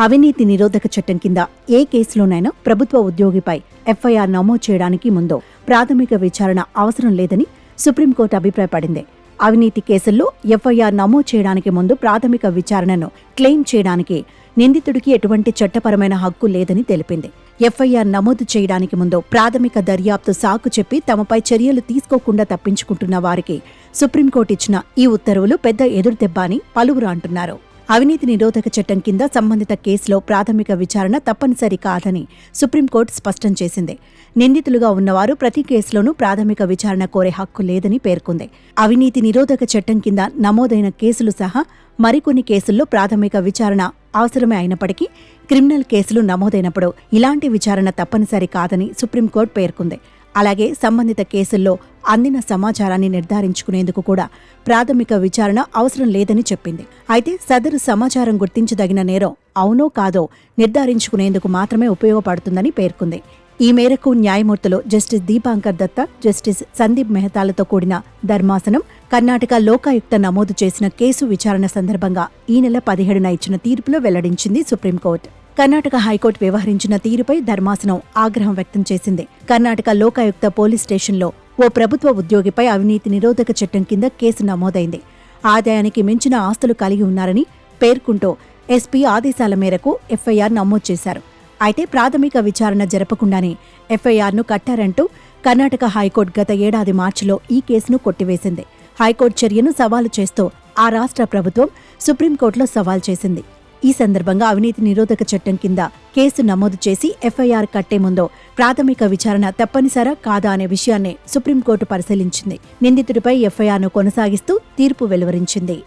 అవినీతి నిరోధక చట్టం కింద ఏ కేసులోనైనా ప్రభుత్వ ఉద్యోగిపై ఎఫ్ఐఆర్ నమోదు చేయడానికి ముందు ప్రాథమిక విచారణ అవసరం లేదని సుప్రీంకోర్టు అభిప్రాయపడింది. అవినీతి కేసుల్లో ఎఫ్ఐఆర్ నమోదు చేయడానికి ముందు ప్రాథమిక విచారణను క్లెయిమ్ చేయడానికి నిందితుడికి ఎటువంటి చట్టపరమైన హక్కు లేదని తెలిపింది. ఎఫ్ఐఆర్ నమోదు చేయడానికి ముందు ప్రాథమిక దర్యాప్తు సాకు చెప్పి తమపై చర్యలు తీసుకోకుండా తప్పించుకుంటున్న వారికి సుప్రీంకోర్టు ఇచ్చిన ఈ ఉత్తర్వులు పెద్ద ఎదురుదెబ్బ అని పలువురు అంటున్నారు. అవినీతి నిరోధక చట్టం కింద సంబంధిత కేసులో ప్రాథమిక విచారణ తప్పనిసరి కాదని సుప్రీంకోర్టు స్పష్టం చేసింది. నిందితులుగా ఉన్నవారు ప్రతి కేసులోనూ ప్రాథమిక విచారణ కోరే హక్కు లేదని పేర్కొంది. అవినీతి నిరోధక చట్టం కింద నమోదైన కేసులు సహా మరికొన్ని కేసుల్లో ప్రాథమిక విచారణ అవసరమే అయినప్పటికీ క్రిమినల్ కేసులు నమోదైనప్పుడు ఇలాంటి విచారణ తప్పనిసరి కాదని సుప్రీంకోర్టు పేర్కొంది. అలాగే సంబంధిత కేసుల్లో అందిన సమాచారాన్ని నిర్ధారించుకునేందుకు కూడా ప్రాథమిక విచారణ అవసరం లేదని చెప్పింది. అయితే సదరు సమాచారం గుర్తించదగిన నేరం అవునో కాదో నిర్ధారించుకునేందుకు మాత్రమే ఉపయోగపడుతుందని పేర్కొంది. ఈ మేరకు న్యాయమూర్తులు జస్టిస్ దీపాంకర్ దత్తా, జస్టిస్ సందీప్ మెహతాలతో కూడిన ధర్మాసనం కర్ణాటక లోకాయుక్త నమోదు చేసిన కేసు విచారణ సందర్భంగా ఈ నెల 17న ఇచ్చిన తీర్పులో వెల్లడించింది సుప్రీంకోర్టు. కర్ణాటక హైకోర్టు వ్యవహరించిన తీరుపై ధర్మాసనం ఆగ్రహం వ్యక్తం చేసింది. కర్ణాటక లోకాయుక్త పోలీస్ స్టేషన్లో ఓ ప్రభుత్వ ఉద్యోగిపై అవినీతి నిరోధక చట్టం కింద కేసు నమోదైంది. ఆదాయానికి మించిన ఆస్తులు కలిగి ఉన్నారని పేర్కొంటూ ఎస్పీ ఆదేశాల మేరకు ఎఫ్ఐఆర్ నమోదు చేశారు. అయితే ప్రాథమిక విచారణ జరపకుండానే ఎఫ్ఐఆర్ను కట్టారంటూ కర్ణాటక హైకోర్టు గత ఏడాది మార్చిలో ఈ కేసును కొట్టివేసింది. హైకోర్టు చర్యను సవాలు చేస్తూ ఆ రాష్ట్ర ప్రభుత్వం సుప్రీంకోర్టులో సవాల్ చేసింది. ఈ సందర్భంగా అవినీతి నిరోధక చట్టం కింద కేసు నమోదు చేసి ఎఫ్ఐఆర్ కట్టే ముందు ప్రాథమిక విచారణ తప్పనిసరా కాదా అనే విషయాన్ని సుప్రీంకోర్టు పరిశీలించింది. నిందితుడిపై ఎఫ్ఐఆర్ను కొనసాగిస్తూ తీర్పు వెలువరించింది.